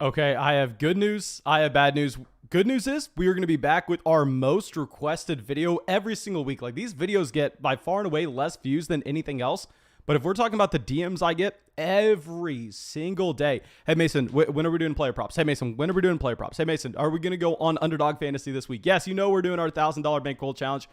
Okay, I have good news. I have bad news. Good news is we are going to be back with our most requested video every single week. Like, these videos get by far and away less views than anything else. But if we're talking about the DMs I get every single day, hey Mason, when are we doing player props? Hey Mason, when are we doing player props? Hey Mason, are we going to go on Underdog Fantasy this week? Yes, you know we're doing our $1,000 bankroll challenge.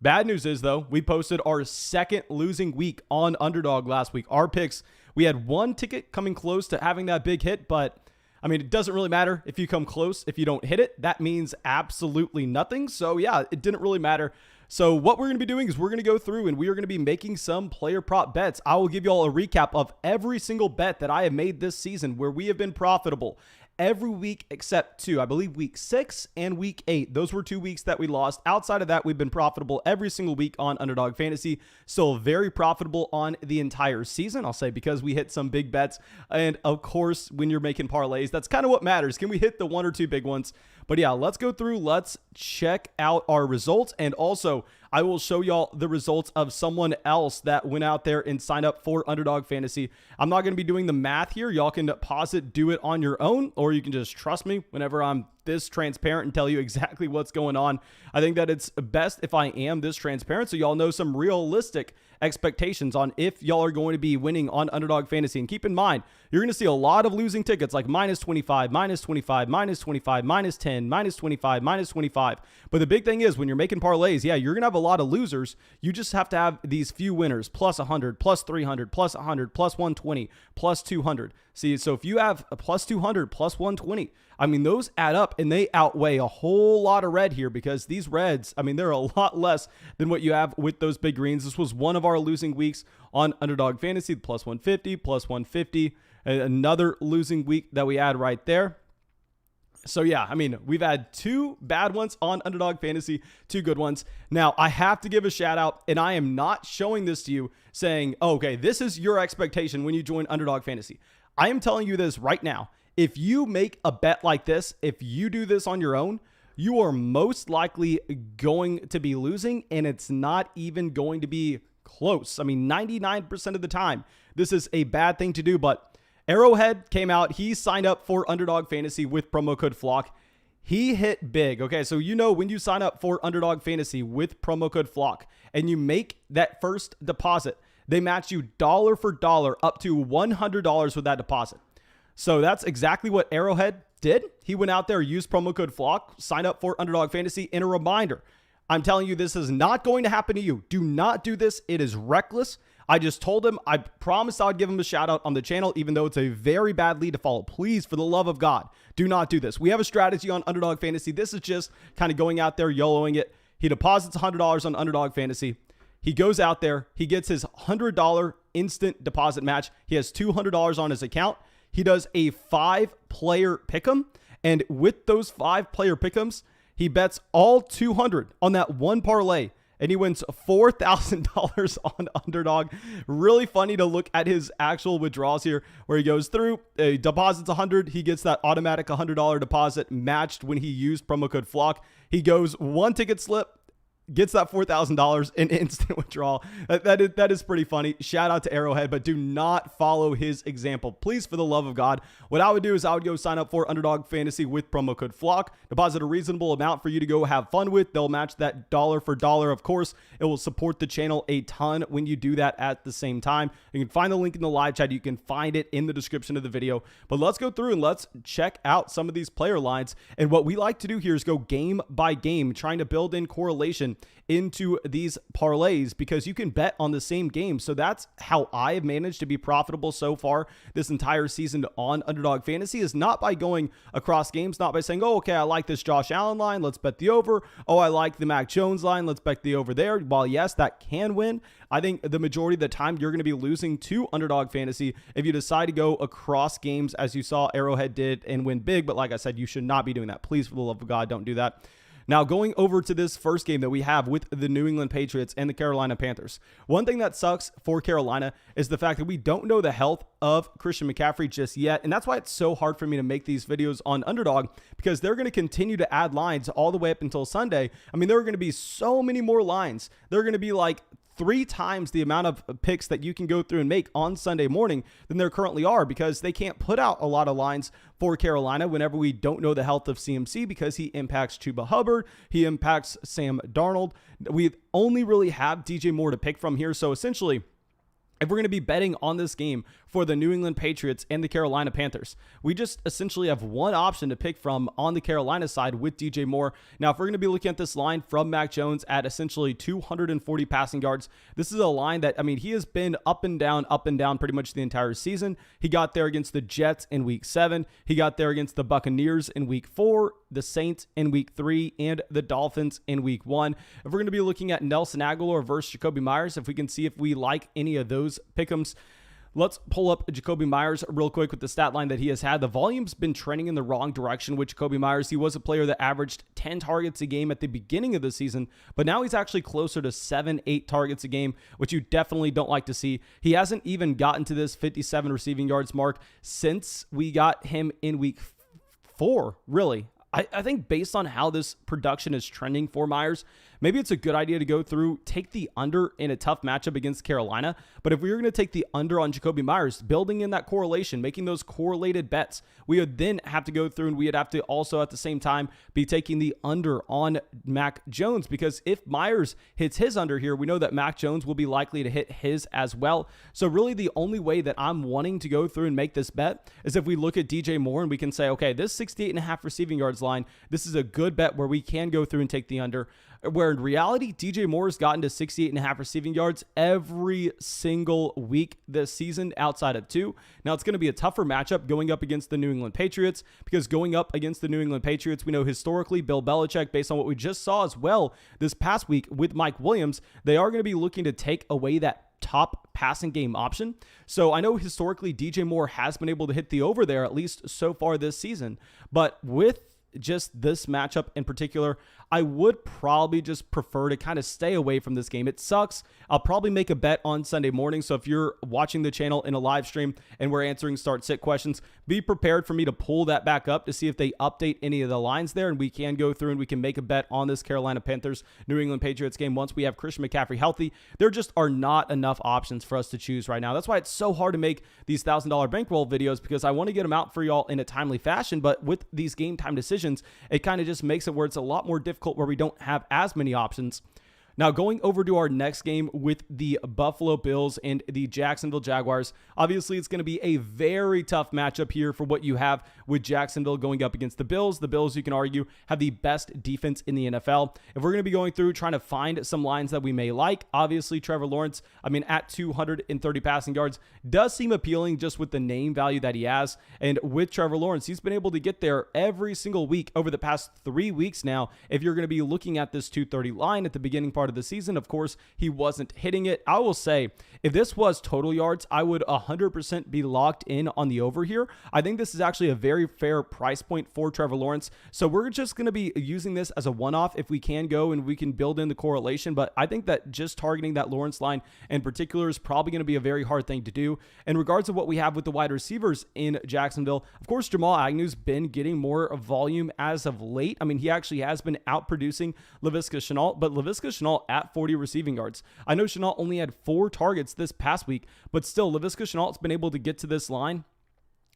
Bad news is, though, we posted our second losing week on Underdog last week. Our picks, we had one ticket coming close to having that big hit, but I mean, it doesn't really matter if you come close. If you don't hit it, that means absolutely nothing. So yeah, it didn't really matter. So what we're going to be doing is we're going to go through and we are going to be making some player prop bets. I will give you all a recap of every single bet that I have made this season where we have been profitable every week except two. I believe week 6 and week 8. Those were 2 weeks that we lost. Outside of that, we've been profitable every single week on Underdog Fantasy. Still very profitable on the entire season, I'll say, because we hit some big bets. And of course, when you're making parlays, that's kind of what matters. Can we hit the 1 or 2 big ones? But yeah, let's go through. Let's check out our results. And also, I will show y'all the results of someone else that went out there and signed up for Underdog Fantasy. I'm not going to be doing the math here. Y'all can pause it, do it on your own, or you can just trust me whenever I'm this transparent and tell you exactly what's going on. I think that it's best if I am this transparent so y'all know some realistic expectations on if y'all are going to be winning on Underdog Fantasy. And keep in mind, you're going to see a lot of losing tickets like minus 25, minus 25, minus 25, minus 10, minus 25, minus 25. But the big thing is when you're making parlays, yeah, you're going to have a lot of losers. You just have to have these few winners, plus 100, plus 300, plus 100, plus 120, plus 200. See, so if you have a plus 200, plus 120, I mean, those add up and they outweigh a whole lot of red here because these reds, I mean, they're a lot less than what you have with those big greens. This was one of our losing weeks on Underdog Fantasy, plus 150, plus 150, another losing week that we had right there. So yeah, I mean, we've had 2 bad ones on Underdog Fantasy, 2 good ones. Now, I have to give a shout out, and I am not showing this to you saying, oh, okay, this is your expectation when you join Underdog Fantasy. I am telling you this right now. If you make a bet like this, if you do this on your own, you are most likely going to be losing, and it's not even going to be close. I mean, 99% of the time, this is a bad thing to do, but Arrowhead came out. He signed up for Underdog Fantasy with promo code FLOCK. He hit big. Okay, so you know when you sign up for Underdog Fantasy with promo code FLOCK and you make that first deposit, they match you dollar for dollar up to $100 with that deposit. So that's exactly what Arrowhead did. He went out there, used promo code FLOCK, signed up for Underdog Fantasy. And a reminder, I'm telling you, this is not going to happen to you. Do not do this. It is reckless. I just told him, I promised I would give him a shout out on the channel, even though it's a very bad lead to follow. Please, for the love of God, do not do this. We have a strategy on Underdog Fantasy. This is just kind of going out there, YOLOing it. He deposits $100 on Underdog Fantasy. He goes out there. He gets his $100 instant deposit match. He has $200 on his account. He does a 5-player pick'em. And with those 5-player pick'ems, he bets all 200 on that one parlay. And he wins $4,000 on Underdog. Really funny to look at his actual withdrawals here, where he goes through, he deposits 100, he gets that automatic $100 deposit matched when he used promo code FLOCK. He goes 1 ticket slip, gets that $4,000 in instant withdrawal. That is pretty funny. Shout out to Arrowhead, but do not follow his example. Please, for the love of God. What I would do is I would go sign up for Underdog Fantasy with promo code FLOCK. Deposit a reasonable amount for you to go have fun with. They'll match that dollar for dollar. Of course, it will support the channel a ton when you do that at the same time. You can find the link in the live chat. You can find it in the description of the video. But let's go through and let's check out some of these player lines. And what we like to do here is go game by game, trying to build in correlation into these parlays because you can bet on the same game. So that's how I have managed to be profitable so far this entire season on Underdog Fantasy, is not by going across games, not by saying, oh, okay, I like this Josh Allen line, let's bet the over. Oh, I like the Mac Jones line, let's bet the over there. While yes, that can win, I think the majority of the time you're going to be losing to Underdog Fantasy if you decide to go across games, as you saw Arrowhead did and win big. But like I said, you should not be doing that. Please, for the love of God, don't do that. Now, going over to this first game that we have with the New England Patriots and the Carolina Panthers. One thing that sucks for Carolina is the fact that we don't know the health of Christian McCaffrey just yet. And that's why it's so hard for me to make these videos on Underdog, because they're going to continue to add lines all the way up until Sunday. I mean, there are going to be so many more lines. There are going to be like 3 times the amount of picks that you can go through and make on Sunday morning than there currently are, because they can't put out a lot of lines for Carolina whenever we don't know the health of CMC, because he impacts Chuba Hubbard, he impacts Sam Darnold. We only really have DJ Moore to pick from here. So essentially, if we're going to be betting on this game for the New England Patriots and the Carolina Panthers, we just essentially have one option to pick from on the Carolina side with DJ Moore. Now, if we're going to be looking at this line from Mac Jones at essentially 240 passing yards, this is a line that, I mean, he has been up and down pretty much the entire season. He got there against the Jets in week 7. He got there against the Buccaneers in week 4, the Saints in week 3, and the Dolphins in week 1. If we're going to be looking at Nelson Agholor versus Jacoby Myers, if we can see if we like any of those pick'ems, let's pull up Jacoby Myers real quick with the stat line that he has had. The volume's been trending in the wrong direction with Jacoby Myers. He was a player that averaged 10 targets a game at the beginning of the season, but now he's actually closer to 7-8 targets a game, which you definitely don't like to see. He hasn't even gotten to this 57 receiving yards mark since we got him in week 4, really. I think based on how this production is trending for Myers, maybe it's a good idea to go through, take the under in a tough matchup against Carolina. But if we were going to take the under on Jacoby Myers, building in that correlation, making those correlated bets, we would then have to go through and we'd have to also at the same time be taking the under on Mac Jones, because if Myers hits his under here, we know that Mac Jones will be likely to hit his as well. So really the only way that I'm wanting to go through and make this bet is if we look at DJ Moore and we can say, okay, this 68.5 receiving yards line, this is a good bet where we can go through and take the under, where in reality, DJ Moore has gotten to 68.5 receiving yards every single week this season outside of 2. Now, it's going to be a tougher matchup going up against the New England Patriots, because going up against the New England Patriots, we know historically Bill Belichick, based on what we just saw as well this past week with Mike Williams, they are going to be looking to take away that top passing game option. So I know historically DJ Moore has been able to hit the over there, at least so far this season, but with just this matchup in particular, I would probably just prefer to kind of stay away from this game. It sucks. I'll probably make a bet on Sunday morning. So if you're watching the channel in a live stream and we're answering start-sit questions, be prepared for me to pull that back up to see if they update any of the lines there, and we can go through and we can make a bet on this Carolina Panthers New England Patriots game once we have Christian McCaffrey healthy. There just are not enough options for us to choose right now. That's why it's so hard to make these $1,000 bankroll videos, because I want to get them out for y'all in a timely fashion. But with these game time decisions, it kind of just makes it where it's a lot more difficult, where we don't have as many options. Now, going over to our next game with the Buffalo Bills and the Jacksonville Jaguars, obviously it's going to be a very tough matchup here for what you have with Jacksonville going up against the Bills. The Bills, you can argue, have the best defense in the NFL. If we're going to be going through trying to find some lines that we may like, obviously Trevor Lawrence, at 230 passing yards, does seem appealing just with the name value that he has. And with Trevor Lawrence, he's been able to get there every single week over the past 3 weeks now. If you're going to be looking at this 230 line at the beginning part of the season, of course, he wasn't hitting it. I will say, if this was total yards, I would 100% be locked in on the over here. I think this is actually a very fair price point for Trevor Lawrence. So we're just going to be using this as a one-off if we can go and we can build in the correlation. But I think that just targeting that Lawrence line in particular is probably going to be a very hard thing to do. In regards to what we have with the wide receivers in Jacksonville, of course, Jamal Agnew's been getting more volume as of late. He actually has been outproducing Laviska Shenault, but Laviska Shenault at 40 receiving yards. I know Shenault only had 4 targets this past week, but still, Laviska Shenault's been able to get to this line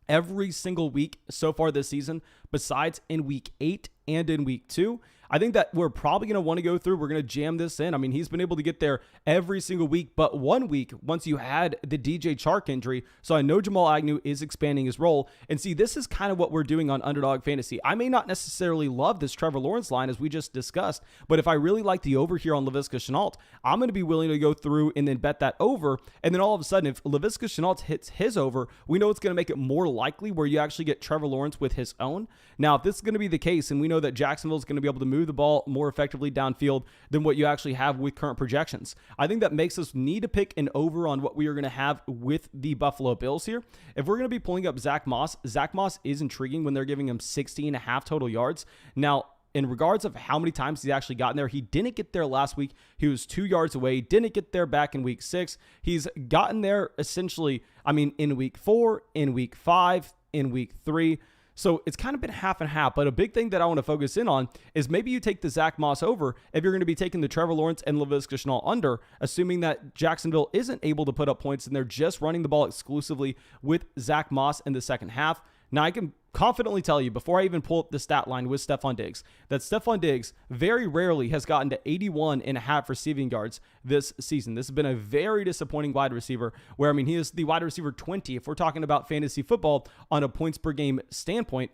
every single week so far this season, besides in week 8 and in week 2. I think that we're probably going to want to go through. We're going to jam this in. He's been able to get there every single week, but 1 week once you had the DJ Chark injury. So I know Jamal Agnew is expanding his role. And see, this is kind of what we're doing on Underdog Fantasy. I may not necessarily love this Trevor Lawrence line as we just discussed, but if I really like the over here on Laviska Shenault, I'm going to be willing to go through and then bet that over. And then all of a sudden, if Laviska Shenault hits his over, we know it's going to make it more likely where you actually get Trevor Lawrence with his own. Now, if this is going to be the case, and we know that Jacksonville is going to be able to move the ball more effectively downfield than what you actually have with current projections, I think that makes us need to pick an over on what we are going to have with the Buffalo Bills here. If we're going to be pulling up Zach Moss is intriguing when they're giving him 60.5 total yards. Now, in regards of how many times he's actually gotten there, he didn't get there last week. He was 2 yards away, didn't get there back in week 6. He's gotten there essentially, in week 4, in week 5, in week 3. So it's kind of been half and half. But a big thing that I want to focus in on is maybe you take the Zach Moss over if you're going to be taking the Trevor Lawrence and Laviska Shenault under, assuming that Jacksonville isn't able to put up points and they're just running the ball exclusively with Zach Moss in the second half. Now, I can confidently tell you, before I even pull up the stat line with Stefan Diggs, that Stefan Diggs very rarely has gotten to 81.5 receiving yards this season. This has been a very disappointing wide receiver, where, I mean, he is the wide receiver 20 if we're talking about fantasy football on a points per game standpoint.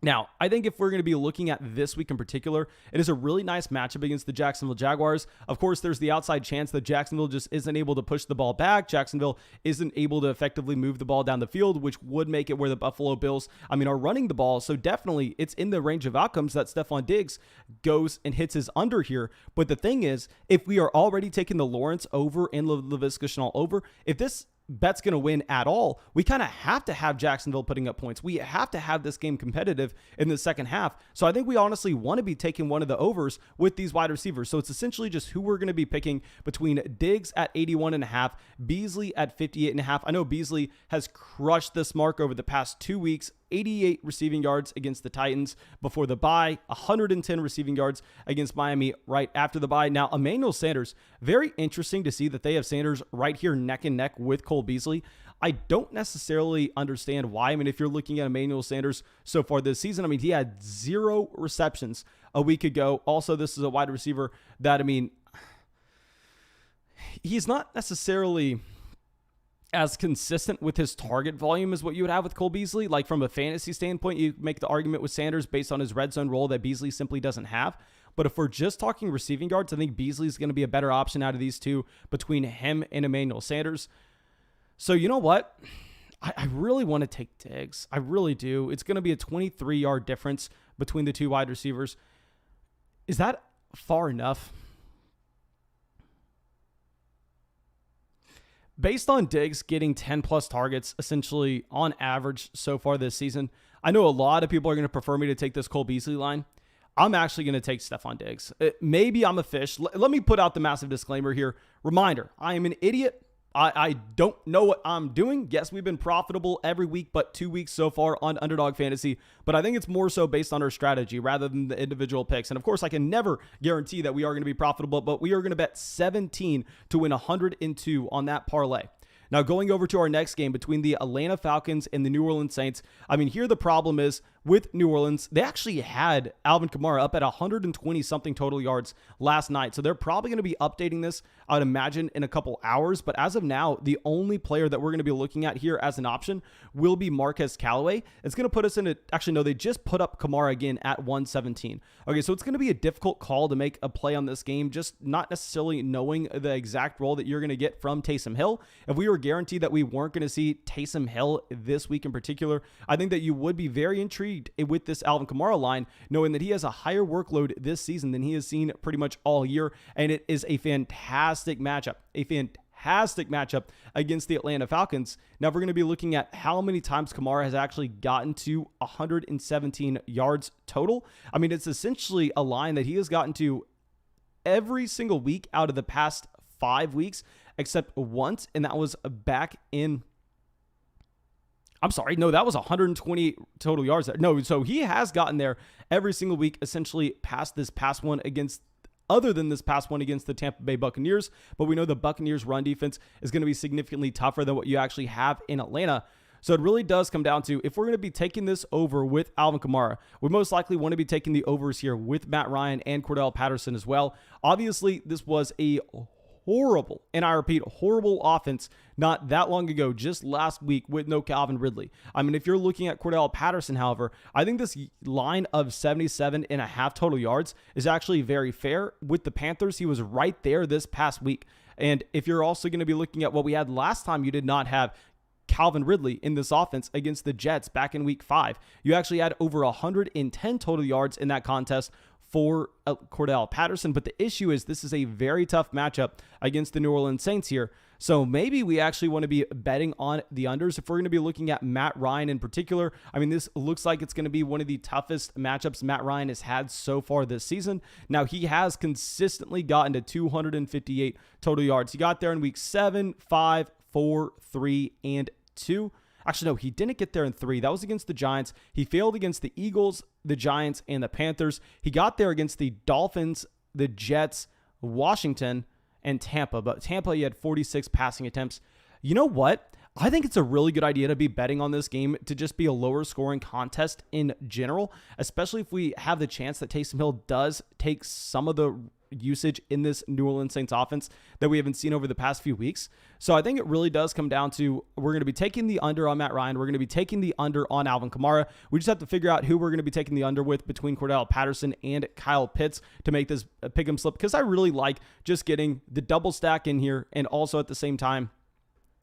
Now, I think if we're going to be looking at this week in particular, it is a really nice matchup against the Jacksonville Jaguars. Of course, there's the outside chance that Jacksonville just isn't able to push the ball back. Jacksonville isn't able to effectively move the ball down the field, which would make it where the Buffalo Bills, are running the ball. So definitely it's in the range of outcomes that Stefan Diggs goes and hits his under here. But the thing is, if we are already taking the Lawrence over and Laviska Shenault over, if this bet's going to win at all, we kind of have to have Jacksonville putting up points. We have to have this game competitive in the second half. So I think we honestly want to be taking one of the overs with these wide receivers. So it's essentially just who we're going to be picking between Diggs at 81.5, Beasley at 58.5. I know Beasley has crushed this mark over the past 2 weeks. 88 receiving yards against the Titans before the bye, 110 receiving yards against Miami right after the bye. Now, Emmanuel Sanders, very interesting to see that they have Sanders right here neck and neck with Cole Beasley. I don't necessarily understand why. If you're looking at Emmanuel Sanders so far this season, he had 0 receptions a week ago. Also, this is a wide receiver that, he's not necessarily as consistent with his target volume as what you would have with Cole Beasley. Like, from a fantasy standpoint, you make the argument with Sanders based on his red zone role that Beasley simply doesn't have. But if we're just talking receiving yards, I think Beasley's going to be a better option out of these two between him and Emmanuel Sanders. So you know what? I really want to take Diggs. I really do. It's going to be a 23-yard difference between the two wide receivers. Is that far enough? Based on Diggs getting 10-plus targets, essentially on average so far this season, I know a lot of people are going to prefer me to take this Cole Beasley line. I'm actually going to take Stefan Diggs. Maybe I'm a fish. Let me put out the massive disclaimer here. Reminder, I am an idiot. I don't know what I'm doing. Yes, we've been profitable every week, but 2 weeks so far on Underdog Fantasy. But I think it's more so based on our strategy rather than the individual picks. And of course, I can never guarantee that we are going to be profitable, but we are going to bet 17 to win 102 on that parlay. Now, going over to our next game between the Atlanta Falcons and the New Orleans Saints. Here the problem is with New Orleans, they actually had Alvin Kamara up at 120-something total yards last night. So they're probably going to be updating this, I would imagine, in a couple hours. But as of now, the only player that we're going to be looking at here as an option will be Marquez Callaway. It's going to put us in actually, no, they just put up Kamara again at 117. Okay, so it's going to be a difficult call to make a play on this game, just not necessarily knowing the exact role that you're going to get from Taysom Hill. If we were guaranteed that we weren't going to see Taysom Hill this week in particular, I think that you would be very intrigued with this Alvin Kamara line, knowing that he has a higher workload this season than he has seen pretty much all year, and it is a fantastic matchup, against the Atlanta Falcons. Now, we're going to be looking at how many times Kamara has actually gotten to 117 yards total. It's essentially a line that he has gotten to every single week out of the past 5 weeks, except once, and that was back in... that was 120 total yards there. No, so he has gotten there every single week, essentially past this past one against the Tampa Bay Buccaneers. But we know the Buccaneers' run defense is going to be significantly tougher than what you actually have in Atlanta. So it really does come down to, if we're going to be taking this over with Alvin Kamara, we most likely want to be taking the overs here with Matt Ryan and Cordell Patterson as well. Obviously, this was a horrible, and I repeat, horrible offense not that long ago, just last week with no Calvin Ridley. If you're looking at Cordell Patterson, however, I think this line of 77.5 total yards is actually very fair. With the Panthers, he was right there this past week. And if you're also going to be looking at what we had last time, you did not have Calvin Ridley in this offense against the Jets back in week 5. You actually had over 110 total yards in that contest for Cordell Patterson. But the issue is, this is a very tough matchup against the New Orleans Saints here. So maybe we actually want to be betting on the unders. If we're going to be looking at Matt Ryan in particular, this looks like it's going to be one of the toughest matchups Matt Ryan has had so far this season. Now, he has consistently gotten to 258 total yards. He got there in week 7, 5, 4, 3, and 2. Actually, no, he didn't get there in 3. That was against the Giants. He failed against the Eagles, the Giants, and the Panthers. He got there against the Dolphins, the Jets, Washington, and Tampa. But Tampa, he had 46 passing attempts. You know what? I think it's a really good idea to be betting on this game to just be a lower scoring contest in general, especially if we have the chance that Taysom Hill does take some of the usage in this New Orleans Saints offense that we haven't seen over the past few weeks. So I think it really does come down to, we're going to be taking the under on Matt Ryan. We're going to be taking the under on Alvin Kamara. We just have to figure out who we're going to be taking the under with between Cordell Patterson and Kyle Pitts to make this pick 'em slip, because I really like just getting the double stack in here and also at the same time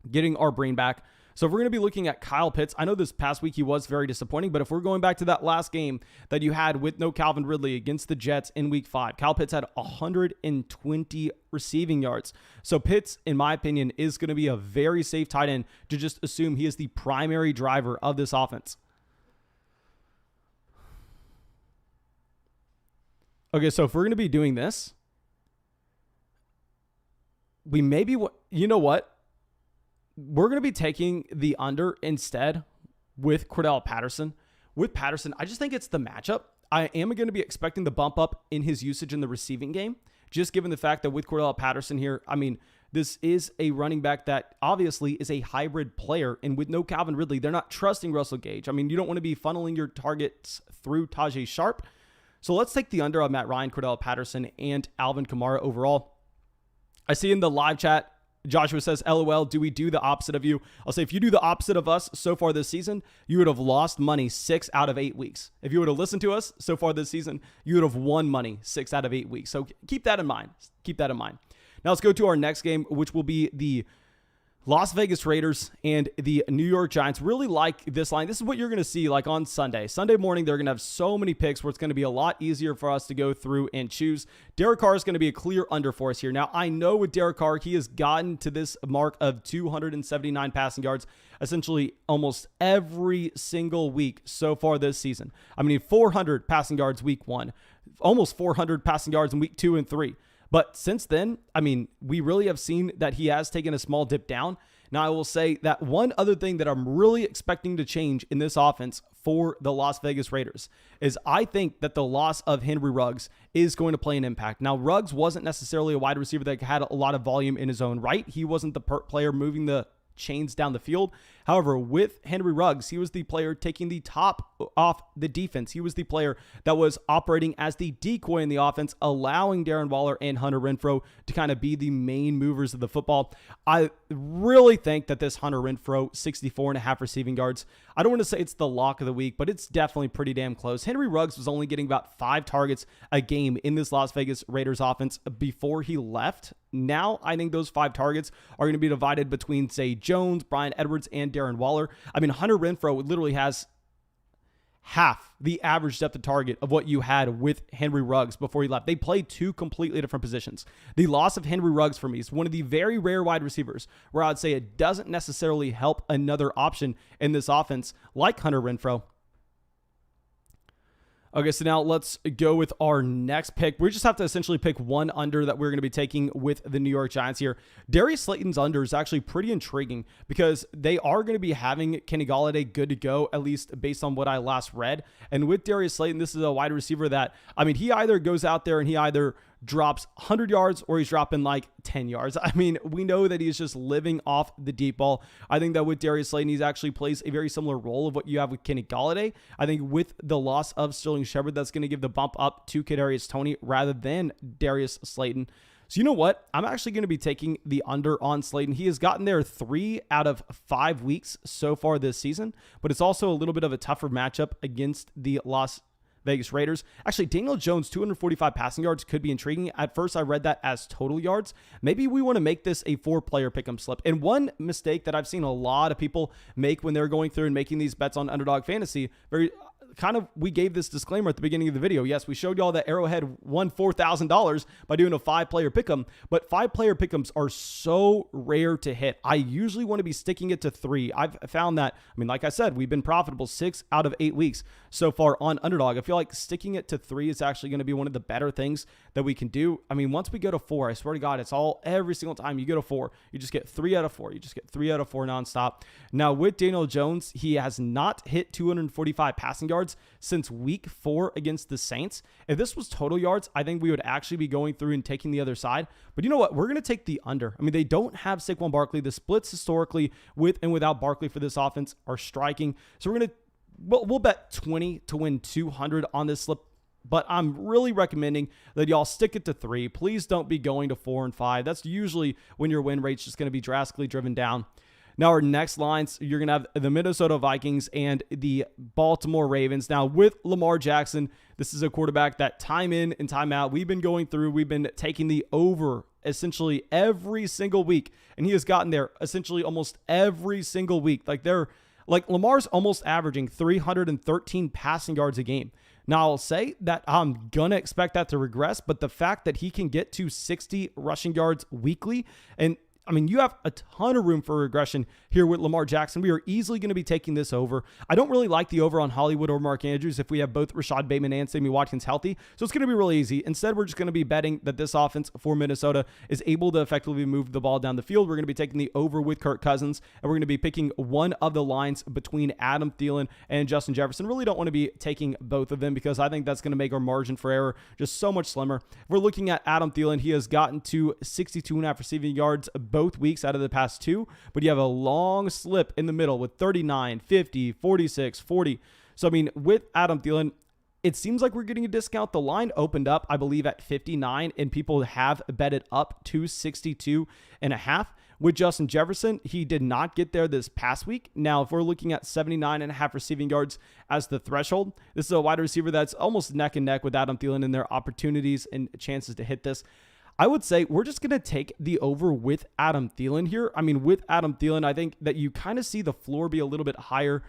getting our brain back. So if we're going to be looking at Kyle Pitts, I know this past week he was very disappointing, but if we're going back to that last game that you had with no Calvin Ridley against the Jets in week 5, Kyle Pitts had 120 receiving yards. So Pitts, in my opinion, is going to be a very safe tight end to just assume he is the primary driver of this offense. Okay, so if we're going to be doing this, we maybe, you know what? We're going to be taking the under instead with Cordell Patterson. With Patterson, I just think it's the matchup. I am going to be expecting the bump up in his usage in the receiving game, just given the fact that with Cordell Patterson here, I mean, this is a running back that obviously is a hybrid player, and with no Calvin Ridley, they're not trusting Russell Gage. I mean, you don't want to be funneling your targets through Tajay Sharp. So let's take the under on Matt Ryan, Cordell Patterson, and Alvin Kamara overall. I see in the live chat, Joshua says, LOL, do we do the opposite of you? I'll say, if you do the opposite of us so far this season, you would have lost money 6 out of 8 weeks. If you would have listened to us so far this season, you would have won money 6 out of 8 weeks. So keep that in mind. Keep that in mind. Now let's go to our next game, which will be the Las Vegas Raiders and the New York Giants. Really like this line. This is what you're going to see like on Sunday. Sunday morning, they're going to have so many picks where it's going to be a lot easier for us to go through and choose. Derek Carr is going to be a clear under for us here. Now, I know with Derek Carr, he has gotten to this mark of 279 passing yards essentially almost every single week so far this season. I mean, 400 passing yards week 1, almost 400 passing yards in week 2 and 3. But since then, I mean, we really have seen that he has taken a small dip down. Now, I will say that one other thing that I'm really expecting to change in this offense for the Las Vegas Raiders is I think that the loss of Henry Ruggs is going to play an impact. Now, Ruggs wasn't necessarily a wide receiver that had a lot of volume in his own right. He wasn't the player moving the chains down the field. However, with Henry Ruggs, he was the player taking the top off the defense. He was the player that was operating as the decoy in the offense, allowing Darren Waller and Hunter Renfrow to kind of be the main movers of the football. I really think that this Hunter Renfrow 64.5 receiving yards, I don't want to say it's the lock of the week, but it's definitely pretty damn close. Henry Ruggs was only getting about 5 targets a game in this Las Vegas Raiders offense before he left. Now, I think those 5 targets are going to be divided between, say, Jones, Bryan Edwards, and Darren Waller. I mean, Hunter Renfrow literally has half the average depth of target of what you had with Henry Ruggs before he left. They played 2 completely different positions. The loss of Henry Ruggs for me is one of the very rare wide receivers where I'd say it doesn't necessarily help another option in this offense like Hunter Renfrow. Okay, so now let's go with our next pick. We just have to essentially pick one under that we're going to be taking with the New York Giants here. Darius Slayton's under is actually pretty intriguing because they are going to be having Kenny Golladay good to go, at least based on what I last read. And with Darius Slayton, this is a wide receiver that, I mean, he either goes out there and he either drops 100 yards or he's dropping like 10 yards. I mean, we know that he's just living off the deep ball. I think that with Darius Slayton, he actually plays a very similar role of what you have with Kenny Golladay. I think with the loss of Sterling Shepard, that's going to give the bump up to Kadarius Toney rather than Darius Slayton. So you know what? I'm actually going to be taking the under on Slayton. He has gotten there 3 out of 5 weeks so far this season, but it's also a little bit of a tougher matchup against the Las Vegas Raiders. Actually, Daniel Jones, 245 passing yards could be intriguing. At first, I read that as total yards. Maybe we want to make this a 4-player pick'em slip. And one mistake that I've seen a lot of people make when they're going through and making these bets on Underdog Fantasy, kind of, we gave this disclaimer at the beginning of the video. Yes, we showed y'all that Arrowhead won $4,000 by doing a 5-player pick'em, but 5-player pick'ems are so rare to hit. I usually want to be sticking it to 3. I've found that, I mean, like I said, we've been profitable 6 out of 8 weeks so far on Underdog. I feel like sticking it to 3 is actually going to be one of the better things that we can do. I mean, once we go to 4, I swear to God, it's all, every single time you go to 4, you just get 3 out of 4. You just get 3 out of 4 nonstop. Now with Daniel Jones, he has not hit 245 passing yards since week 4 against the Saints. If this was total yards, I think we would actually be going through and taking the other side. But you know what? We're going to take the under. I mean, they don't have Saquon Barkley. The splits historically with and without Barkley for this offense are striking. So we'll bet 20 to win 200 on this slip. But I'm really recommending that y'all stick it to 3. Please don't be going to 4 and 5. That's usually when your win rate's just going to be drastically driven down. Now, our next lines, you're going to have the Minnesota Vikings and the Baltimore Ravens. Now, with Lamar Jackson, this is a quarterback that time in and time out, we've been taking the over essentially every single week, and he has gotten there essentially almost every single week. Like Lamar's almost averaging 313 passing yards a game. Now, I'll say that I'm going to expect that to regress, but the fact that he can get to 60 rushing yards weekly, and I mean, you have a ton of room for regression here with Lamar Jackson. We are easily going to be taking this over. I don't really like the over on Hollywood or Mark Andrews if we have both Rashad Bateman and Sammy Watkins healthy. So it's going to be really easy. Instead, we're just going to be betting that this offense for Minnesota is able to effectively move the ball down the field. We're going to be taking the over with Kirk Cousins, and we're going to be picking one of the lines between Adam Thielen and Justin Jefferson. Really don't want to be taking both of them because I think that's going to make our margin for error just so much slimmer. If we're looking at Adam Thielen, he has gotten to 62.5 receiving yards both weeks out of the past 2, but you have a long slip in the middle with 39, 50, 46, 40. So, I mean, with Adam Thielen, it seems like we're getting a discount. The line opened up, I believe, at 59, and people have betted up to 62.5. With Justin Jefferson, he did not get there this past week. Now, if we're looking at 79.5 receiving yards as the threshold, this is a wide receiver that's almost neck and neck with Adam Thielen in their opportunities and chances to hit this. I would say we're just going to take the over with Adam Thielen here. I mean, with Adam Thielen, I think that you kind of see the floor be a little bit higher.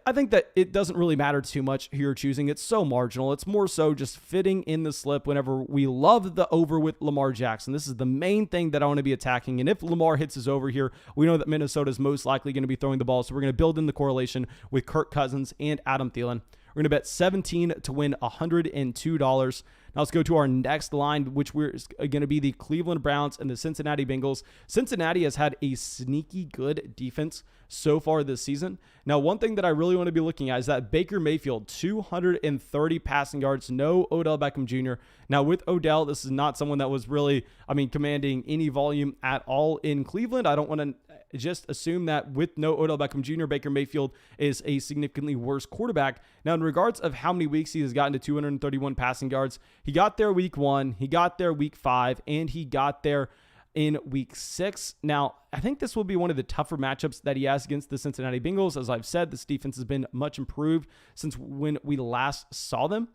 I think that it doesn't really matter too much who you're choosing. It's so marginal. It's more so just fitting in the slip whenever we love the over with Lamar Jackson. This is the main thing that I want to be attacking. And if Lamar hits his over here, we know that Minnesota is most likely going to be throwing the ball. So we're going to build in the correlation with Kirk Cousins and Adam Thielen. We're going to bet 17 to win $102. Now let's go to our next line, which we're going to be the Cleveland Browns and the Cincinnati Bengals. Cincinnati has had a sneaky good defense so far this season. Now, one thing that I really want to be looking at is that Baker Mayfield, 230 passing yards, no Odell Beckham Jr. Now, with Odell, this is not someone that was really, commanding any volume at all in Cleveland. I don't want to just assume that with no Odell Beckham Jr., Baker Mayfield is a significantly worse quarterback. Now, in regards of how many weeks he has gotten to 231 passing yards, he got there week 1, he got there week 5, and he got there in week 6. Now, I think this will be one of the tougher matchups that he has against the Cincinnati Bengals. As I've said, this defense has been much improved since when we last saw them.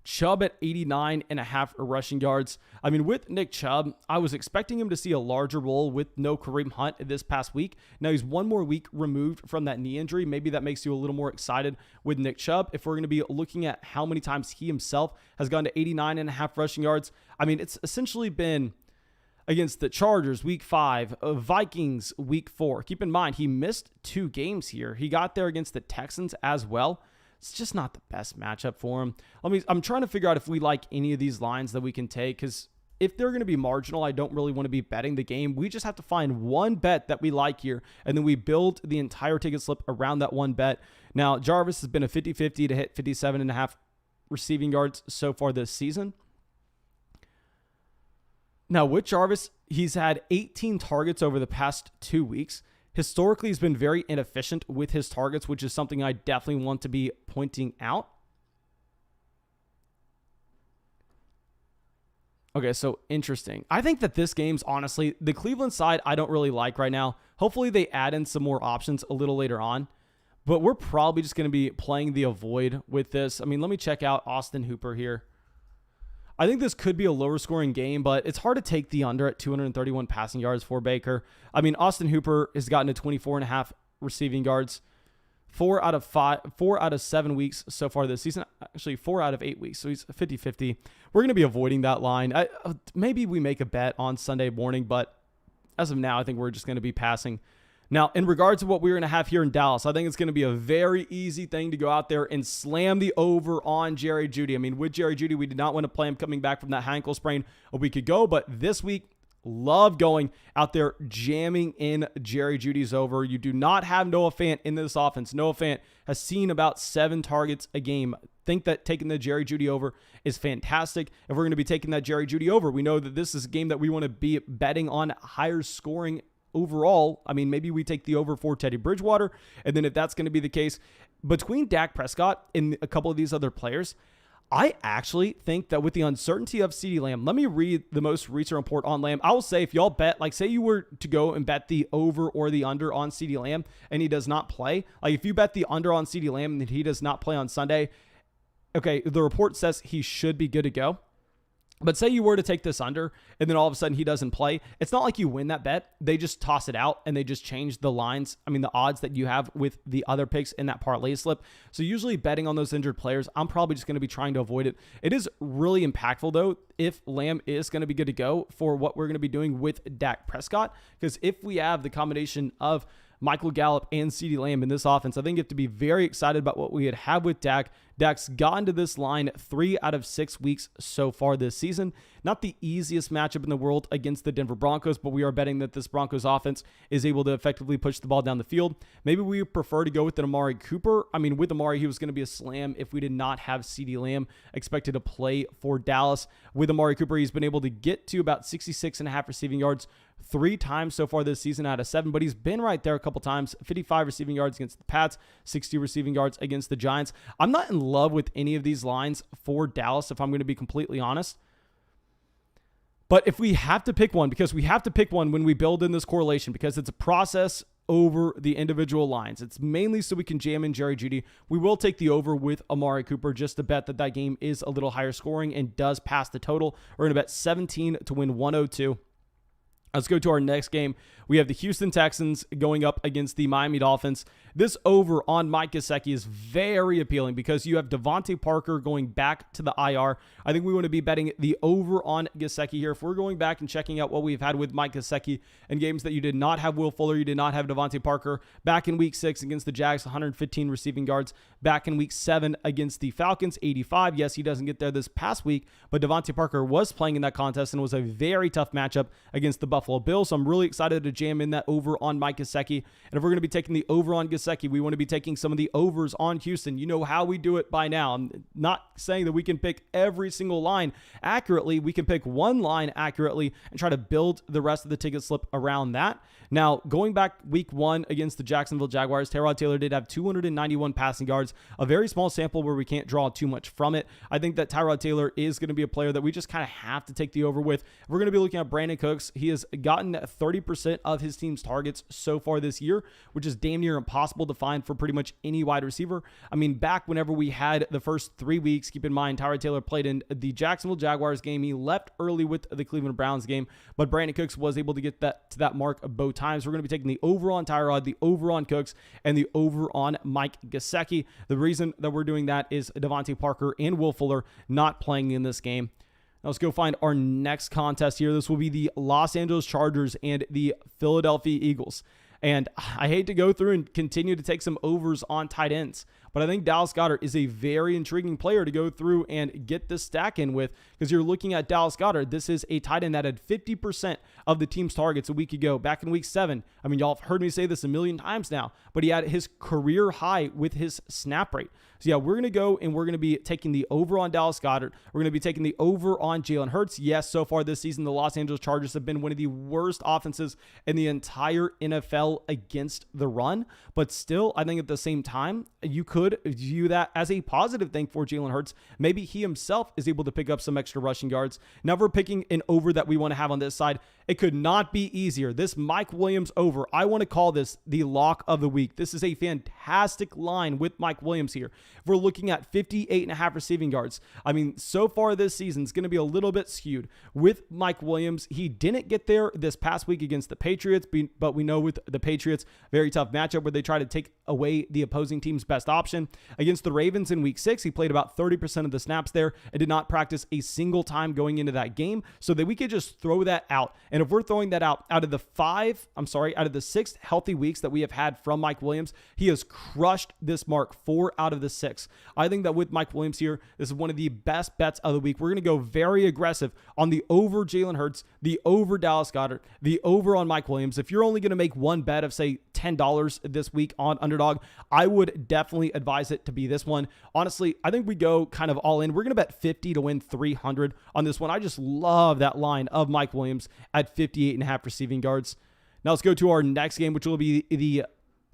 Chubb at 89.5 rushing yards. I mean, with Nick Chubb, I was expecting him to see a larger role with no Kareem Hunt this past week. Now he's one more week removed from that knee injury. Maybe that makes you a little more excited with Nick Chubb. If we're going to be looking at how many times he himself has gone to 89.5 rushing yards, I mean, it's essentially been against the Chargers week 5, Vikings week 4. Keep in mind, he missed 2 games here. He got there against the Texans as well. It's just not the best matchup for him. I'm trying to figure out if we like any of these lines that we can take, because if they're going to be marginal, I don't really want to be betting the game. We just have to find one bet that we like here, and then we build the entire ticket slip around that one bet. Now, Jarvis has been a 50-50 to hit 57.5 receiving yards so far this season. Now, with Jarvis, he's had 18 targets over the past 2 weeks. Historically, he's been very inefficient with his targets, which is something I definitely want to be pointing out. Okay, so interesting. I think that this game's honestly, the Cleveland side I don't really like right now. Hopefully they add in some more options a little later on. But we're probably just going to be playing the avoid with this. Let me check out Austin Hooper here. I think this could be a lower scoring game, but it's hard to take the under at 231 passing yards for Baker. Austin Hooper has gotten to 24.5 receiving yards 4 out of 7 weeks so far this season. Actually, 4 out of 8 weeks. So he's 50-50. We're going to be avoiding that line. Maybe we make a bet on Sunday morning, but as of now, I think we're just going to be passing. Now, in regards to what we're going to have here in Dallas, I think it's going to be a very easy thing to go out there and slam the over on Jerry Jeudy. I mean, with Jerry Jeudy, we did not want to play him coming back from that ankle sprain a week ago, but this week, love going out there jamming in Jerry Jeudy's over. You do not have Noah Fant in this offense. Noah Fant has seen about 7 targets a game. Think that taking the Jerry Jeudy over is fantastic. If we're going to be taking that Jerry Jeudy over, we know that this is a game that we want to be betting on higher scoring overall. I mean, maybe we take the over for Teddy Bridgewater. And then if that's going to be the case, between Dak Prescott and a couple of these other players, I actually think that with the uncertainty of CeeDee Lamb, let me read the most recent report on Lamb. I will say, if y'all bet, like say you were to go and bet the over or the under on CeeDee Lamb and he does not play, like if you bet the under on CeeDee Lamb and he does not play on Sunday, okay, the report says he should be good to go. But say you were to take this under and then all of a sudden he doesn't play. It's not like you win that bet. They just toss it out and they just change the lines. I mean, the odds that you have with the other picks in that parlay slip. So usually betting on those injured players, I'm probably just going to be trying to avoid it. It is really impactful though if Lamb is going to be good to go for what we're going to be doing with Dak Prescott. Because if we have the combination of Michael Gallup and CeeDee Lamb in this offense, I think you have to be very excited about what we had with Dak. Dak's gotten to this line 3 out of 6 weeks so far this season. Not the easiest matchup in the world against the Denver Broncos, but we are betting that this Broncos offense is able to effectively push the ball down the field. Maybe we prefer to go with an Amari Cooper. I mean, with Amari, he was going to be a slam if we did not have CeeDee Lamb expected to play for Dallas. With Amari Cooper, he's been able to get to about 66.5 receiving yards 3 times so far this season out of 7, but he's been right there a couple times. 55 receiving yards against the Pats, 60 receiving yards against the Giants. I'm not in love with any of these lines for Dallas, if I'm going to be completely honest. But if we have to pick one, because we have to pick one when we build in this correlation, because it's a process over the individual lines. It's mainly so we can jam in Jerry Jeudy. We will take the over with Amari Cooper just to bet that that game is a little higher scoring and does pass the total. We're going to bet 17 to win 102. Let's go to our next game. We have the Houston Texans going up against the Miami Dolphins. This over on Mike Gesicki is very appealing because you have Devontae Parker going back to the IR. I think we want to be betting the over on Gesicki here. If we're going back and checking out what we've had with Mike Gesicki in games that you did not have Will Fuller, you did not have Devontae Parker. Back in week 6 against the Jags, 115 receiving yards. Back in week 7 against the Falcons, 85. Yes, he doesn't get there this past week, but Devontae Parker was playing in that contest and it was a very tough matchup against the Buffalo Bills. So I'm really excited to jam in that over on Mike Gesicki. And if we're going to be taking the over on Gesicki, we want to be taking some of the overs on Houston. You know how we do it by now. I'm not saying that we can pick every single line accurately. We can pick one line accurately and try to build the rest of the ticket slip around that. Now, going back week 1 against the Jacksonville Jaguars, Tyrod Taylor did have 291 passing yards, a very small sample where we can't draw too much from it. I think that Tyrod Taylor is going to be a player that we just kind of have to take the over with. We're going to be looking at Brandon Cooks. He has gotten 30% of his team's targets so far this year, which is damn near impossible to find for pretty much any wide receiver. I mean, back whenever we had the first 3 weeks, keep in mind, Tyrod Taylor played in the Jacksonville Jaguars game. He left early with the Cleveland Browns game, but Brandon Cooks was able to get that to that mark both times. We're going to be taking the over on Tyrod, the over on Cooks, and the over on Mike Gesicki. The reason that we're doing that is Devontae Parker and Will Fuller not playing in this game. Now let's go find our next contest here. This will be the Los Angeles Chargers and the Philadelphia Eagles. And I hate to go through and continue to take some overs on tight ends, but I think Dallas Goddard is a very intriguing player to go through and get this stack in with, because you're looking at Dallas Goddard. This is a tight end that had 50% of the team's targets a week ago, back in week 7. I mean, y'all have heard me say this a million times now, but he had his career high with his snap rate. So yeah, we're going to go and we're going to be taking the over on Dallas Goddard. We're going to be taking the over on Jalen Hurts. Yes, so far this season, the Los Angeles Chargers have been one of the worst offenses in the entire NFL against the run. But still, I think at the same time, you could view that as a positive thing for Jalen Hurts. Maybe he himself is able to pick up some extra rushing yards. Now, if we're picking an over that we want to have on this side, it could not be easier. This Mike Williams over, I want to call this the lock of the week. This is a fantastic line with Mike Williams here. If we're looking at 58.5 receiving yards, I mean, so far this season is going to be a little bit skewed with Mike Williams. He didn't get there this past week against the Patriots, but we know with the Patriots, very tough matchup where they try to take away the opposing team's best option. Against the Ravens in week 6, he played about 30% of the snaps there and did not practice a single time going into that game, so that we could just throw that out. And if we're throwing that out of the 6 healthy weeks that we have had from Mike Williams, he has crushed this mark 4 out of the 6. I think that with Mike Williams here, this is one of the best bets of the week. We're going to go very aggressive on the over Jalen Hurts, the over Dallas Goddard, the over on Mike Williams. If you're only going to make one bet of, say, $10 this week on Underdog, I would definitely advise it to be this one. Honestly, I think we go kind of all in. We're going to bet 50 to win 300 on this one. I just love that line of Mike Williams at 58.5 receiving yards. Now let's go to our next game, which will be the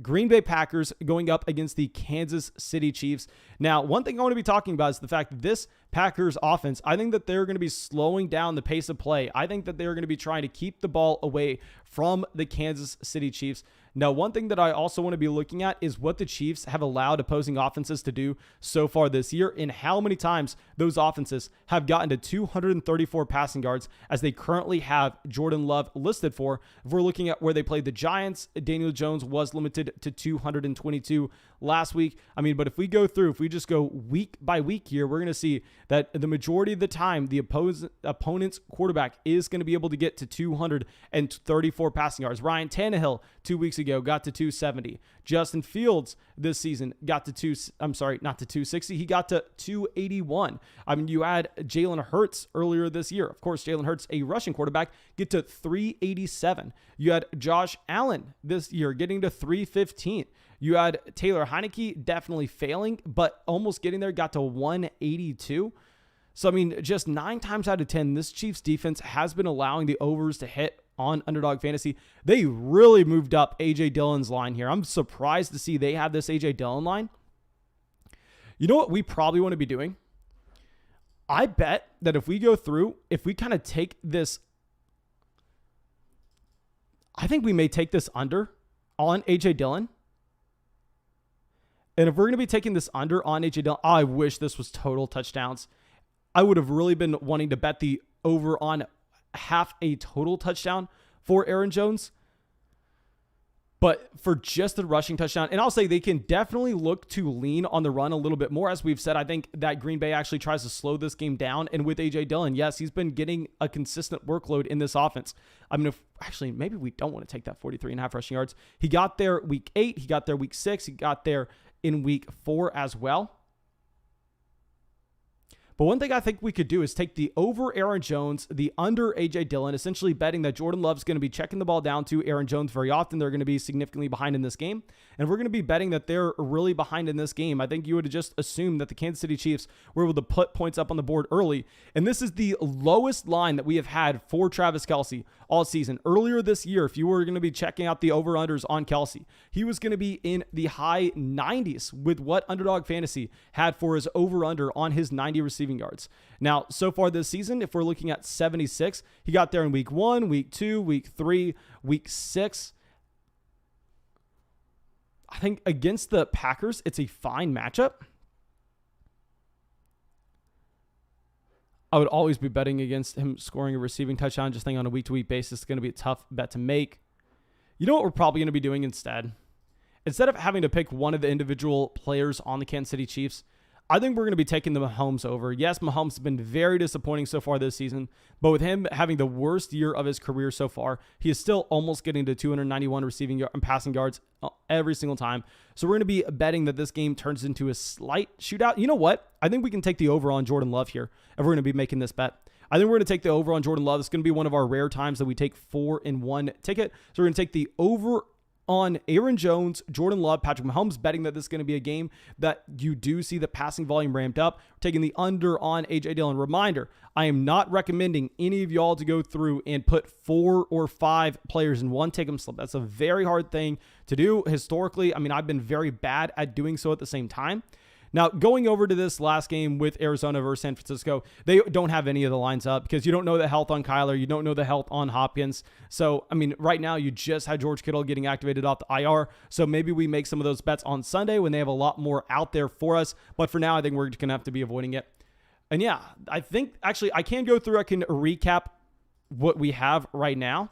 Green Bay Packers going up against the Kansas City Chiefs. Now, one thing I want to be talking about is the fact that this Packers offense, I think that they're going to be slowing down the pace of play. I think that they're going to be trying to keep the ball away from the Kansas City Chiefs. Now, one thing that I also want to be looking at is what the Chiefs have allowed opposing offenses to do so far this year and how many times those offenses have gotten to 234 passing yards as they currently have Jordan Love listed for. If we're looking at where they played the Giants, Daniel Jones was limited to 222 last week. I mean, but if we just go week by week here, we're going to see that the majority of the time, the opponent's quarterback is going to be able to get to 234 passing yards. Ryan Tannehill 2 weeks ago got to 270. Justin Fields this season got to 260. He got to 281. I mean, you had Jalen Hurts earlier this year. Of course, Jalen Hurts, a rushing quarterback, get to 387. You had Josh Allen this year getting to 315. You had Taylor Heineke definitely failing, but almost getting there, got to 182. So, I mean, just 9 times out of 10, this Chiefs defense has been allowing the overs to hit on Underdog Fantasy. They really moved up A.J. Dillon's line here. I'm surprised to see they have this A.J. Dillon line. You know what we probably want to be doing? I bet that if we go through, if we kind of take this, I think we may take this under on A.J. Dillon. And if we're going to be taking this under on A.J. Dillon, I wish this was total touchdowns. I would have really been wanting to bet the over on half a total touchdown for Aaron Jones. But for just the rushing touchdown, and I'll say they can definitely look to lean on the run a little bit more. As we've said, I think that Green Bay actually tries to slow this game down. And with A.J. Dillon, yes, he's been getting a consistent workload in this offense. I mean, maybe we don't want to take that 43.5 rushing yards. He got there week 8. He got there week 6. He got there in week 4 as well. But one thing I think we could do is take the over Aaron Jones, the under A.J. Dillon, essentially betting that Jordan Love's going to be checking the ball down to Aaron Jones very often. They're going to be significantly behind in this game. And we're going to be betting that they're really behind in this game. I think you would just assume that the Kansas City Chiefs were able to put points up on the board early. And this is the lowest line that we have had for Travis Kelsey all season. Earlier this year, if you were going to be checking out the over-unders on Kelsey, he was going to be in the high 90s with what Underdog Fantasy had for his over-under on his 90 receiving yards. Now, so far this season, if we're looking at 76, he got there in week 1, week 2, week 3, week 6. I think against the Packers, it's a fine matchup. I would always be betting against him scoring a receiving touchdown. Just think on a week-to-week basis, it's going to be a tough bet to make. You know what we're probably going to be doing instead? Instead of having to pick one of the individual players on the Kansas City Chiefs, I think we're going to be taking the Mahomes over. Yes, Mahomes has been very disappointing so far this season, but with him having the worst year of his career so far, he is still almost getting to 291 receiving and passing yards every single time. So we're going to be betting that this game turns into a slight shootout. You know what? I think we can take the over on Jordan Love here if we're going to be making this bet. I think we're going to take the over on Jordan Love. It's going to be one of our rare times that we take 4-1 ticket. So we're going to take the over on Aaron Jones, Jordan Love, Patrick Mahomes, betting that this is going to be a game that you do see the passing volume ramped up. We're taking the under on A.J. Dillon. Reminder, I am not recommending any of y'all to go through and put 4 or 5 players in one take-em slip. That's a very hard thing to do. Historically, I mean, I've been very bad at doing so at the same time. Now, going over to this last game with Arizona versus San Francisco, they don't have any of the lines up because you don't know the health on Kyler. You don't know the health on Hopkins. So, I mean, right now you just had George Kittle getting activated off the IR. So maybe we make some of those bets on Sunday when they have a lot more out there for us. But for now, I think we're going to have to be avoiding it. And yeah, I think actually I can go through. I can recap what we have right now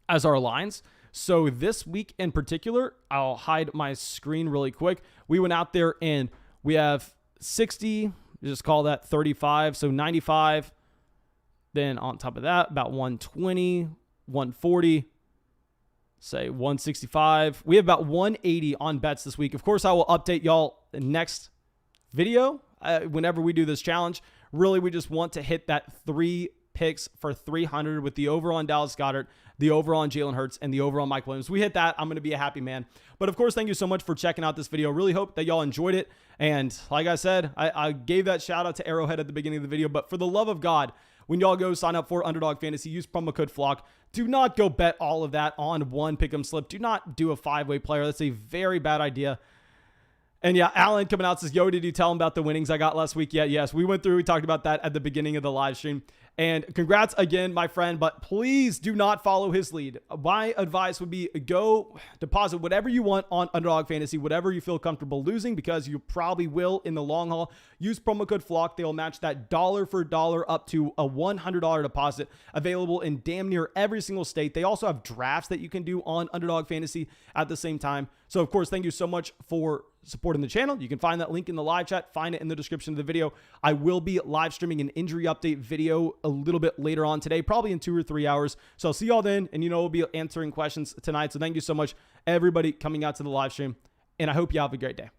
as our lines. So this week in particular, I'll hide my screen really quick. We went out there and we have 60, just call that 35, so 95. Then on top of that, about 120, 140, say 165. We have about 180 on bets this week. Of course, I will update y'all next video whenever we do this challenge. Really, we just want to hit that 3 picks for 300 with the over on Dallas Goddard, the over on Jalen Hurts, and the over on Mike Williams. We hit that, I'm going to be a happy man. But of course, thank you so much for checking out this video. Really hope that y'all enjoyed it. And like I said, I gave that shout out to Arrowhead at the beginning of the video. But for the love of God, when y'all go sign up for Underdog Fantasy, use promo code FLOCK. Do not go bet all of that on one pick'em slip. Do not do a 5-way player. That's a very bad idea. And yeah, Alan coming out says, yo, did you tell him about the winnings I got last week? Yeah, yes, we went through. We talked about that at the beginning of the live stream. And congrats again, my friend, but please do not follow his lead. My advice would be go deposit whatever you want on Underdog Fantasy, whatever you feel comfortable losing, because you probably will in the long haul. Use promo code FLOCK. They'll match that dollar for dollar up to a $100 deposit, available in damn near every single state. They also have drafts that you can do on Underdog Fantasy at the same time. So of course, thank you so much for supporting the channel. You can find that link in the live chat, find it in the description of the video. I will be live streaming an injury update video a little bit later on today, probably in 2 or 3 hours. So I'll see y'all then, and we'll be answering questions tonight. So thank you so much, everybody coming out to the live stream, and I hope you have a great day.